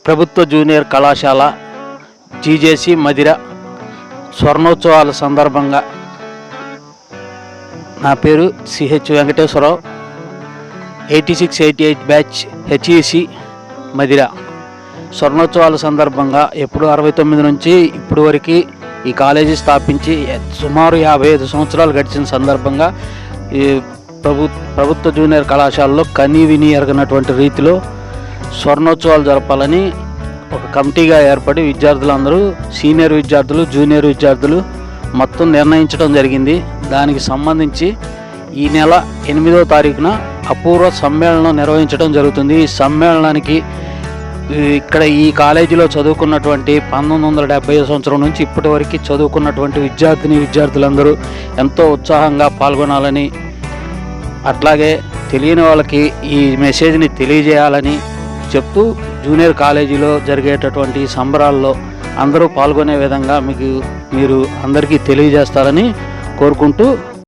ప్రభుత్వ జూనియర్ కళాశాల జీజేసి మదిర స్వర్ణోత్సవాల సందర్భంగా నా పేరు CH Venkateswararao, 86-88 batch HEC Madhira. స్వర్ణోత్సవాల సందర్భంగా ఎప్పుడు 69 నుంచి ఇప్పటి వరకు ఈ కాలేజీ స్థాపించి సుమారు 55 సంవత్సరాలు గడిచిన సందర్భంగా ఈ ప్రభుత్వ జూనియర్ కళాశాలలో కనీ విని ఎరగనటువంటి రీతిలో స్వర్ణోత్సవాలు జరపాలని ఒక కమిటీగా ఏర్పడి విద్యార్థులందరూ, సీనియర్ విద్యార్థులు, జూనియర్ విద్యార్థులు మొత్తం నిర్ణయించడం జరిగింది. దానికి సంబంధించి ఈ నెల 8వ తారీఖున అపూర్వ సమ్మేళనం నిర్వహించడం జరుగుతుంది. ఈ సమ్మేళనానికి ఇక్కడ ఈ కాలేజీలో చదువుకున్నటువంటి 1970 సంవత్సరం నుంచి ఇప్పటి వరకు చదువుకున్నటువంటి విద్యార్థులందరూ ఎంతో ఉత్సాహంగా పాల్గొనాలని, అట్లాగే తెలియని వాళ్ళకి ఈ మెసేజ్ని తెలియజేయాలని చెప్తూ జూనియర్ కాలేజీలో జరిగేటటువంటి సంబరాల్లో అందరూ పాల్గొనే విధంగా మీరు అందరికీ తెలియజేస్తారని కోరుకుంటూ